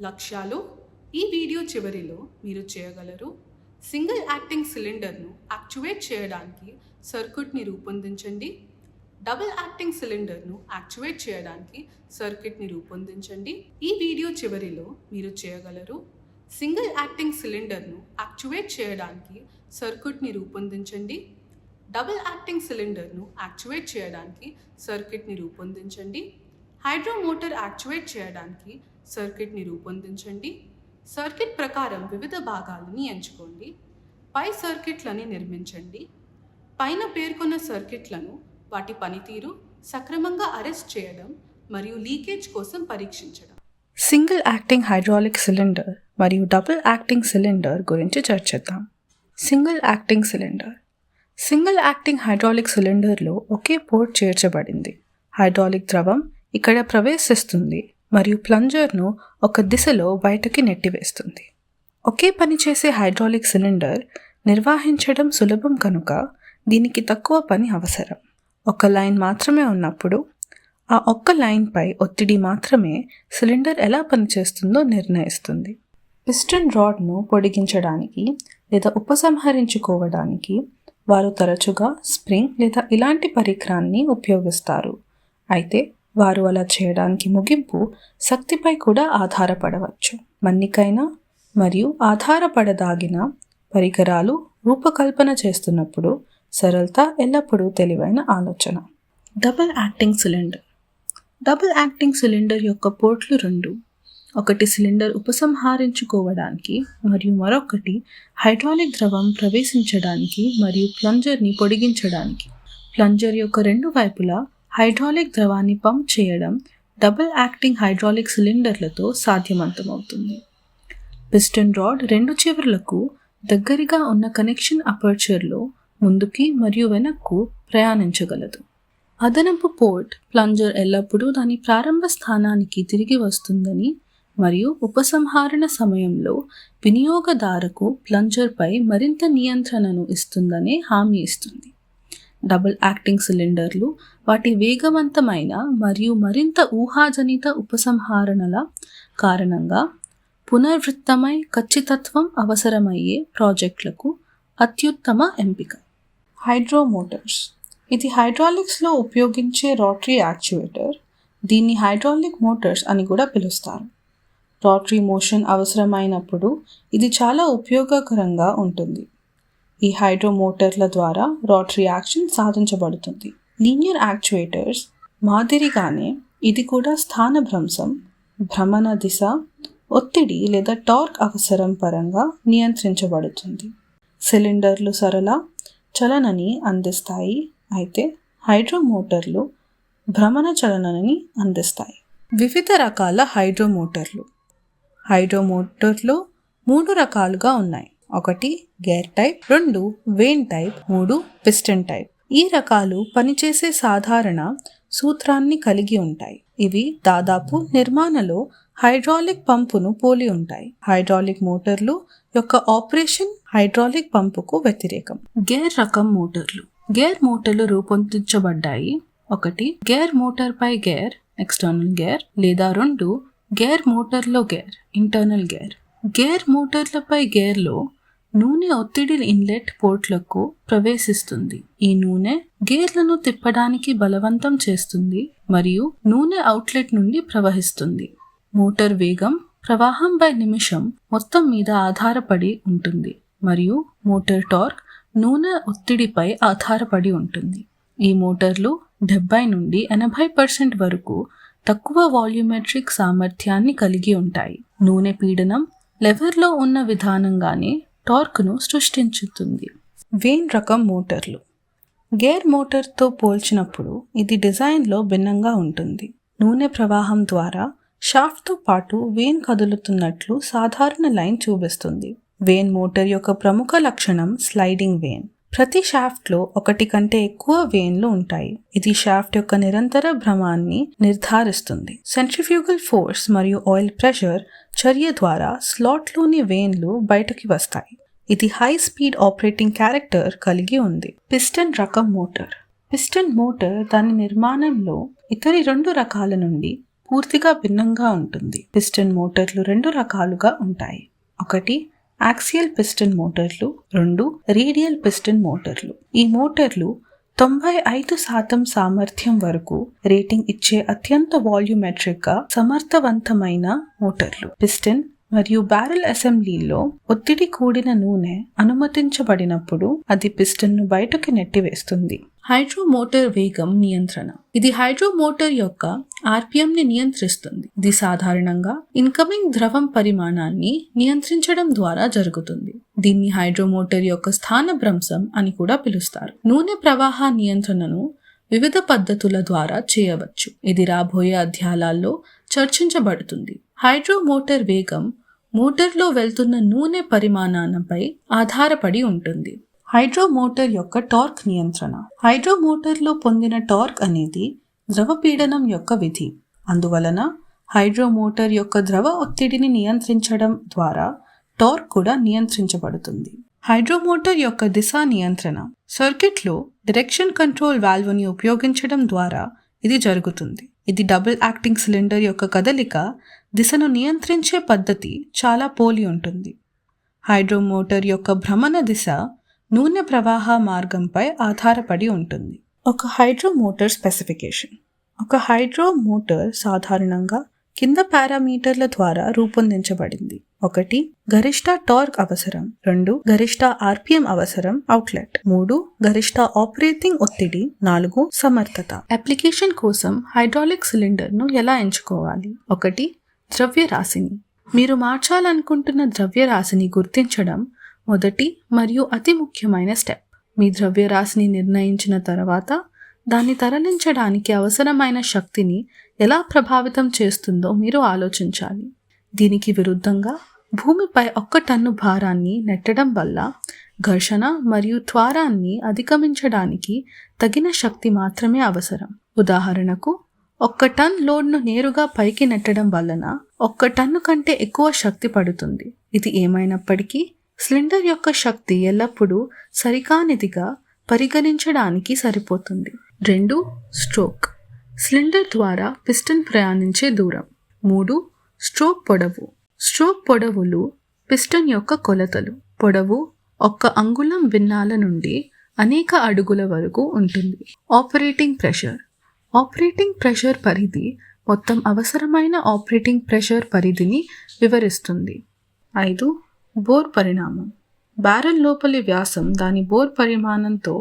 లక్ష్యాలు ఈ వీడియో చివరిలో మీరు చేయగలరు. సింగిల్ యాక్టింగ్ సిలిండర్ను యాక్చువేట్ చేయడానికి సర్క్యూట్ని రూపొందించండి. డబుల్ యాక్టింగ్ సిలిండర్ను యాక్చువేట్ చేయడానికి సర్క్యూట్ని రూపొందించండి. ఈ వీడియో చివరిలో మీరు చేయగలరు. సింగిల్ యాక్టింగ్ సిలిండర్ను యాక్చువేట్ చేయడానికి సర్క్యూట్ని రూపొందించండి. డబుల్ యాక్టింగ్ సిలిండర్ను యాక్చువేట్ చేయడానికి సర్క్యూట్ని రూపొందించండి. హైడ్రో మోటార్ యాక్చువేట్ చేయడానికి సర్క్యూట్ని రూపొందించండి. సర్క్యూట్ ప్రకారం వివిధ భాగాలని ఎంచుకోండి. పై సర్క్యూట్లని నిర్మించండి. పైన పేర్కొన్న సర్క్యూట్లను వాటి పనితీరు, సక్రమంగా అరెస్ట్ చేయడం మరియు లీకేజ్ కోసం పరీక్షించడం. సింగిల్ యాక్టింగ్ హైడ్రాలిక్ సిలిండర్ మరియు డబుల్ యాక్టింగ్ సిలిండర్ గురించి చర్చిద్దాం. Single acting cylinder. Single acting hydraulic సిలిండర్లో ఒకే పోర్ట్ చేర్చబడింది. హైడ్రాలిక్ ద్రవం ఇక్కడ ప్రవేశిస్తుంది మరియు ప్లంజర్ను ఒక దిశలో బయటకి నెట్టివేస్తుంది. ఒకే పని చేసే హైడ్రాలిక్ సిలిండర్ నిర్వహించడం సులభం కనుక దీనికి తక్కువ పని అవసరం. ఒక లైన్ మాత్రమే ఉన్నప్పుడు ఆ ఒక్క లైన్పై ఒత్తిడి మాత్రమే సిలిండర్ ఎలా పనిచేస్తుందో నిర్ణయిస్తుంది. పిస్టన్ రాడ్ను పొడిగించడానికి లేదా ఉపసంహరించుకోవడానికి వారు తరచుగా స్ప్రింగ్ లేదా ఇలాంటి పరికరాన్ని ఉపయోగిస్తారు. అయితే వారు అలా చేయడానికి ముగింపు శక్తిపై కూడా ఆధారపడవచ్చు. మన్నికైన మరియు ఆధారపడదాగిన పరికరాలు రూపకల్పన చేస్తున్నప్పుడు సరళత ఎల్లప్పుడూ తెలివైన ఆలోచన. Double acting cylinder. Double acting cylinder యొక్క పోర్ట్లు రెండు. ఒకటి సిలిండర్ ఉపసంహరించుకోవడానికి మరియు మరొకటి హైడ్రాలిక్ ద్రవం ప్రవేశించడానికి మరియు ప్లంజర్ని పొడిగించడానికి. ప్లంజర్ యొక్క రెండు వైపులా హైడ్రాలిక్ ద్రవాన్ని పంప్ చేయడం డబుల్ యాక్టింగ్ హైడ్రాలిక్ సిలిండర్లతో సాధ్యవంతమవుతుంది. పిస్టన్ రాడ్ రెండు చివర్లకు దగ్గరగా ఉన్న కనెక్షన్ అపర్చర్లో ముందుకి మరియు వెనక్కు ప్రయాణించగలదు. అదనపు పోర్ట్ ప్లంజర్ ఎల్లప్పుడూ దాని ప్రారంభ స్థానానికి తిరిగి వస్తుందని మరియు ఉపసంహరణ సమయంలో వినియోగదారుకు ప్లంజర్పై మరింత నియంత్రణను ఇస్తుందనే హామీ ఇస్తుంది. డబుల్ యాక్టింగ్ సిలిండర్లు వాటి వేగవంతమైన మరియు మరింత ఊహాజనిత ఉపసంహరణల కారణంగా పునరావృతమై ఖచ్చితత్వం అవసరమయ్యే ప్రాజెక్టులకు అత్యుత్తమ ఎంపిక. Hydro Motors. ఇది హైడ్రాలిక్స్లో ఉపయోగించే రోటరీ యాక్చువేటర్. దీన్ని హైడ్రాలిక్ మోటార్స్ అని కూడా పిలుస్తారు. రోటరీ మోషన్ అవసరమైనప్పుడు ఇది చాలా ఉపయోగకరంగా ఉంటుంది. ఈ హైడ్రో మోటార్ల ద్వారా రోటరీ యాక్షన్ సాధించబడుతుంది. లీనియర్ యాక్చువేటర్స్ మాదిరిగానే ఇది కూడా స్థానభ్రంశం, భ్రమణ దిశ, ఒత్తిడి లేదా టార్క్ అవసరం పరంగా నియంత్రించబడుతుంది. సిలిండర్లు సరళ చలనని అందిస్తాయి, అయితే హైడ్రో మోటార్లు భ్రమణ చలనని అందిస్తాయి. వివిధ రకాల హైడ్రో మోటార్లు. హైడ్రో మోటార్లు 3 రకాలుగా ఉన్నాయి. 1 gear type, 2 vane type, 3 piston type. ఈ రకాలు పనిచేసే సాధారణ సూత్రాన్ని కలిగి ఉంటాయి. ఇవి దాదాపు నిర్మాణంలో హైడ్రాలిక్ పంపును పోలి ఉంటాయి. హైడ్రాలిక్ మోటార్లు యొక్క ఆపరేషన్ హైడ్రాలిక్ పంపుకు వ్యతిరేకం. గేర్ రకం మోటార్లు. గేర్ మోటార్లు రూపొందించబడ్డాయి. 1 గేర్ మోటార్ పై గేర్ ఎక్స్టర్నల్ గేర్ లేదా 2 గేర్ మోటార్లో గేర్ ఇంటర్నల్ గేర్. గేర్ మోటార్లపై గేర్లో నూనె ఒత్తిడి ఇన్లెట్ పోర్ట్లకు ప్రవేశిస్తుంది. ఈ నూనె గేర్లను తిప్పడానికి బలవంతం చేస్తుంది మరియు నూనె అవుట్లెట్ నుండి ప్రవహిస్తుంది. మోటార్ వేగం ప్రవాహం బై నిమిషం మొత్తం మీద ఆధారపడి ఉంటుంది మరియు మోటార్ టార్క్ నూనె ఒత్తిడిపై ఆధారపడి ఉంటుంది. ఈ మోటార్లు 70 నుండి 80% వరకు తక్కువ వాల్యూమెట్రిక్ సామర్థ్యాన్ని కలిగి ఉంటాయి. నూనె పీడనం లెవర్లో ఉన్న విధానంగానే టార్క్ను సృష్టించుతుంది. వేన్ రకం మోటార్లు. గేర్ మోటార్తో పోల్చినప్పుడు ఇది డిజైన్లో భిన్నంగా ఉంటుంది. నూనె ప్రవాహం ద్వారా షాఫ్ట్తో పాటు వేన్ కదులుతున్నట్లు సాధారణ లైన్ చూపిస్తుంది. వేన్ మోటార్ యొక్క ప్రముఖ లక్షణం స్లైడింగ్ వేన్. ప్రతి షాఫ్ట్లో 1 కంటే ఎక్కువ వేన్లు ఉంటాయి. ఇది షాఫ్ట్ యొక్క నిరంతర భ్రమాన్ని నిర్ధారిస్తుంది. సెంట్రిఫ్యూగల్ ఫోర్స్ మరియు ఆయిల్ ప్రెషర్ చర్య ద్వారా స్లాట్లోని వేన్లు బయటకి వస్తాయి. ఇది హై స్పీడ్ ఆపరేటింగ్ క్యారెక్టర్ కలిగి ఉంది. పిస్టన్ రకం మోటార్. పిస్టన్ మోటార్ దాని నిర్మాణంలో ఇతర 2 రకాల నుండి పూర్తిగా భిన్నంగా ఉంటుంది. పిస్టన్ మోటార్లు 2 రకాలుగా ఉంటాయి. ఒకటి యాక్సియల్ పిస్టన్ మోటార్లు, 2 రేడియల్ పిస్టన్ మోటార్లు. ఈ మోటార్లు 95% సామర్థ్యం వరకు రేటింగ్ ఇచ్చే అత్యంత వాల్యూమెట్రిక్ గా సమర్థవంతమైన మోటార్లు. పిస్టన్ మరియు బ్యారెల్ అసెంబ్లీలో ఒత్తిడి కూడిన నూనె అనుమతించబడినప్పుడు అది పిస్టన్ ను బయటకు నెట్టివేస్తుంది. హైడ్రో మోటార్ వేగం నియంత్రణ. ఇది హైడ్రో మోటార్ యొక్క ఆర్పిఎం ని నియంత్రిస్తుంది. ఇది సాధారణంగా ఇన్కమింగ్ ద్రవం పరిమాణాన్ని నియంత్రించడం ద్వారా జరుగుతుంది. దీన్ని హైడ్రో మోటార్ యొక్క స్థానభ్రంశం అని కూడా పిలుస్తారు. నూనె ప్రవాహ నియంత్రణను వివిధ పద్ధతుల ద్వారా చేయవచ్చు. ఇది రాబోయే అధ్యాయాల్లో చర్చించబడుతుంది. హైడ్రో మోటార్ వేగం మోటార్లో వెళ్తున్న నూనె పరిమాణాలపై ఆధారపడి ఉంటుంది. హైడ్రో మోటార్ యొక్క టార్క్ నియంత్రణ. హైడ్రో మోటార్లో పొందిన టార్క్ అనేది ద్రవ పీడనం యొక్క విధి. అందువలన హైడ్రో మోటార్ యొక్క ద్రవ ఒత్తిడిని నియంత్రించడం ద్వారా టార్క్ కూడా నియంత్రించబడుతుంది. హైడ్రో మోటార్ యొక్క దిశ నియంత్రణ. సర్క్యూట్లో డైరెక్షన్ కంట్రోల్ వాల్వ్ని ఉపయోగించడం ద్వారా ఇది జరుగుతుంది. ఇది డబుల్ యాక్టింగ్ సిలిండర్ యొక్క కదలిక దిశను నియంత్రించే పద్ధతి చాలా పోలి ఉంటుంది. హైడ్రో మోటార్ యొక్క భ్రమణ దిశ నూనె ప్రవాహ మార్గంపై ఆధారపడి ఉంటుంది. ఒక హైడ్రో మోటార్ స్పెసిఫికేషన్. ఒక హైడ్రో మోటార్ సాధారణంగా కింద పారామీటర్ల ద్వారా రూపొందించబడింది. 1 గరిష్ట టార్క్ అవసరం, 2 గరిష్ట ఆర్పిఎం అవసరం అవుట్లెట్, 3 గరిష్ట ఆపరేటింగ్ ఒత్తిడి, 4 సమర్థత. అప్లికేషన్ కోసం హైడ్రాలిక్ సిలిండర్ను ఎలా ఎంచుకోవాలి? 1 ద్రవ్యరాశిని. మీరు మార్చాలనుకుంటున్న ద్రవ్యరాశిని గుర్తించడం మొదటి మరియు అతి ముఖ్యమైన స్టెప్. మీ ద్రవ్యరాశిని నిర్ణయించిన తర్వాత దాన్ని తరలించడానికి అవసరమైన శక్తిని ఎలా ప్రభావితం చేస్తుందో మీరు ఆలోచించాలి. దీనికి విరుద్ధంగా భూమిపై 1 టన్ను భారాన్ని నెట్టడం వల్ల ఘర్షణ మరియు త్వరాన్ని అధిగమించడానికి తగిన శక్తి మాత్రమే అవసరం. ఉదాహరణకు 1 టన్ లోడ్ను నేరుగా పైకి నెట్టడం వలన 1 టన్ను కంటే ఎక్కువ శక్తి పడుతుంది. ఇది ఏమైనప్పటికీ సిలిండర్ యొక్క శక్తి ఎల్లప్పుడూ సరికానిదిగా పరిగణించడానికి సరిపోతుంది. 2 స్ట్రోక్. సిలిండర్ ద్వారా పిస్టన్ ప్రయాణించే దూరం. 3 స్ట్రోక్ పొడవు. స్ట్రోక్ పొడవులు పిస్టన్ యొక్క కొలతలు. పొడవు 1 అంగుళం భిన్నాల నుండి అనేక అడుగుల వరకు ఉంటుంది. Operating pressure. ఆపరేటింగ్ ప్రెషర్ పరిధి మొత్తం అవసరమైన ఆపరేటింగ్ ప్రెషర్ పరిధిని వివరిస్తుంది. 5 బోర్ పరిమాణం. బ్యారెల్ లోపలి వ్యాసం దాని బోర్ పరిమాణంతో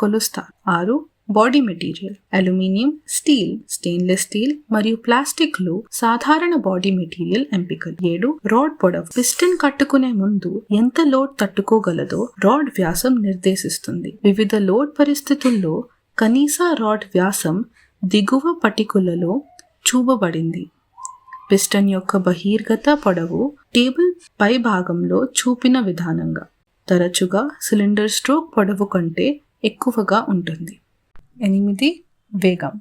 కొలుస్తారు. 6 body material. Aluminium, steel, stainless steel మరియు ప్లాస్టిక్లు సాధారణ బాడీ మెటీరియల్ ఎంపికలు. 7 రాడ్ పొడవు. పిస్టన్ కట్టుకునే ముందు ఎంత లోడ్ తట్టుకోగలదో రాడ్ వ్యాసం నిర్దేశిస్తుంది. వివిధ లోడ్ పరిస్థితుల్లో కనీస రాడ్ వ్యాసం దిగువ పట్టికలలో చూపబడింది. పిస్టన్ యొక్క బహిర్గత పొడవు టేబుల్ పై భాగంలో చూపిన విధానంగా తరచుగా సిలిండర్ స్ట్రోక్ పొడవు కంటే ఎక్కువగా ఉంటుంది. 8 వేగం.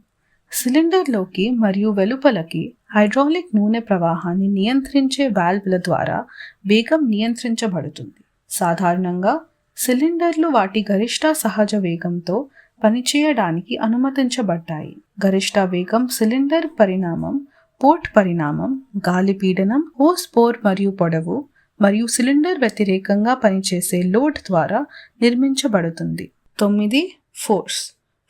సిలిండర్లోకి మరియు వెలుపలకి హైడ్రాలిక్ నూనె ప్రవాహాన్ని నియంత్రించే వాల్వ్ల ద్వారా వేగం నియంత్రించబడుతుంది. సాధారణంగా సిలిండర్లు వాటి గరిష్ట సహజ వేగంతో పనిచేయడానికి అనుమతించబడ్డాయి. గరిష్ట వేగం సిలిండర్ పరిమాణం, పోర్ట్ పరిమాణం, గాలి పీడనం, హోస్ బోర్ మరియు పొడవు మరియు సిలిండర్ వ్యతిరేకంగా పనిచేసే లోడ్ ద్వారా నిర్మించబడుతుంది. 9 ఫోర్స్.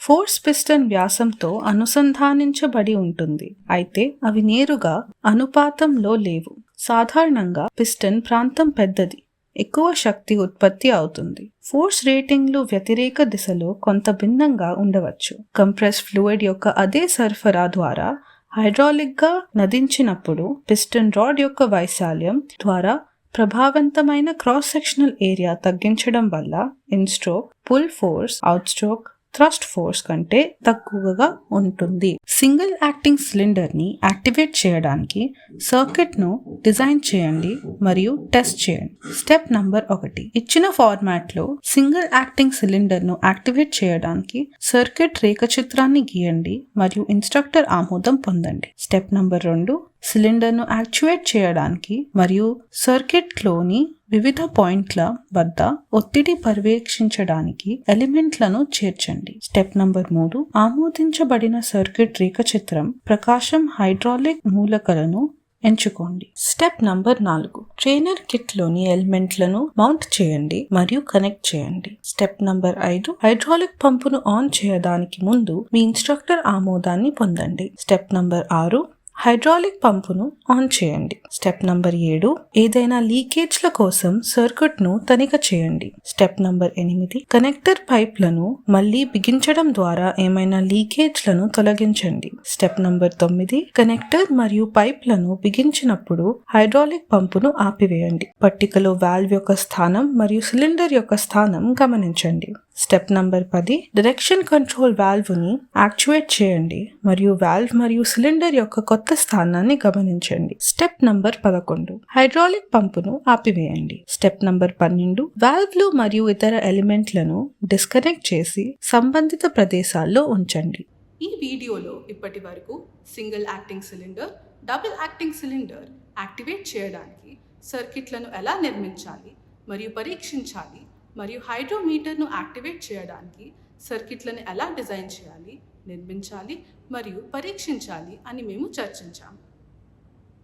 ఫోర్స్ పిస్టన్ వ్యాసంతో అనుసంధానించబడి ఉంటుంది, అయితే అవి నేరుగా అనుపాతంలో లేవు. సాధారణంగా పిస్టన్ ప్రాంతం పెద్దది, ఎక్కువ శక్తి ఉత్పత్తి అవుతుంది. ఫోర్స్ రేటింగ్లు వ్యతిరేక దిశలో కొంత భిన్నంగా ఉండవచ్చు. కంప్రెస్ ఫ్లూయిడ్ యొక్క అదే సరఫరా ద్వారా హైడ్రాలిక్గా నదించినప్పుడు పిస్టన్ రాడ్ యొక్క వైశాల్యం ద్వారా ప్రభావవంతమైన క్రాస్ సెక్షనల్ ఏరియా తగ్గించడం వల్ల in stroke pull force out stroke thrust force కంటే తక్కువగా ఉంటుంది. సింగిల్ యాక్టింగ్ సిలిండర్ని యాక్టివేట్ చేయడానికి సర్క్యూట్ను డిజైన్ చేయండి మరియు టెస్ట్ చేయండి. Step number 1. ఇచ్చిన ఫార్మాట్లో సింగిల్ యాక్టింగ్ సిలిండర్ను యాక్టివేట్ చేయడానికి సర్క్యూట్ రేఖాచిత్రాన్ని గీయండి మరియు ఇన్స్ట్రక్టర్ ఆమోదం పొందండి. Step number 2. సిలిండర్ను యాక్చువేట్ చేయడానికి మరియు సర్క్యూట్లోని వివిధ పాయింట్ల వద్ద ఒత్తిడి పర్యవేక్షించడానికి ఎలిమెంట్లను చేర్చండి. స్టెప్ నంబర్ 3, ఆమోదించబడిన సర్క్యూట్ రేఖాచిత్రం ప్రకాశం హైడ్రాలిక్ మూలకాలను ఎంచుకోండి. స్టెప్ నంబర్ 4, ట్రైనర్ కిట్ లోని ఎలిమెంట్లను మౌంట్ చేయండి మరియు కనెక్ట్ చేయండి. స్టెప్ నంబర్ 5, హైడ్రాలిక్ పంపును ఆన్ చేయడానికి ముందు మీ ఇన్స్ట్రక్టర్ ఆమోదాన్ని పొందండి. స్టెప్ నంబర్ 6, హైడ్రాలిక్ పంపును ఆన్ చేయండి. స్టెప్ నంబర్ 7, ఏదైనా లీకేజ్ల కోసం సర్క్యూట్ ను తనిఖీ చేయండి. స్టెప్ నంబర్ 8, కనెక్టర్ పైప్లను మళ్లీ బిగించడం ద్వారా ఏమైనా లీకేజ్లను తొలగించండి. స్టెప్ నంబర్ 9, కనెక్టర్ మరియు పైప్లను బిగించినప్పుడు హైడ్రాలిక్ పంపును ఆపివేయండి. పట్టికలో వాల్వ్ యొక్క స్థానం మరియు సిలిండర్ యొక్క స్థానం గమనించండి. Step number 10, direction control valve ని యాక్చువేట్ చేయండి మరియు వాల్వ్ మరియు సిలిండర్ యొక్క కొత్త స్థానాన్ని గమనించండి. స్టెప్ నంబర్ 11, హైడ్రాలిక్ పంపును ఆపివేయండి. స్టెప్ నంబర్ 12, వాల్వ్లు మరియు ఇతర ఎలిమెంట్లను డిస్కనెక్ట్ చేసి సంబంధిత ప్రదేశాల్లో ఉంచండి. ఈ వీడియోలో ఇప్పటి వరకు single acting cylinder, double acting cylinder activate చేయడానికి సర్క్యూట్లను ఎలా నిర్మించాలి మరియు పరీక్షించాలి మరియు హైడ్రోమీటర్ను యాక్టివేట్ చేయడానికి సర్క్యూట్లను ఎలా డిజైన్ చేయాలి, నిర్మించాలి మరియు పరీక్షించాలి అని మేము చర్చించాము.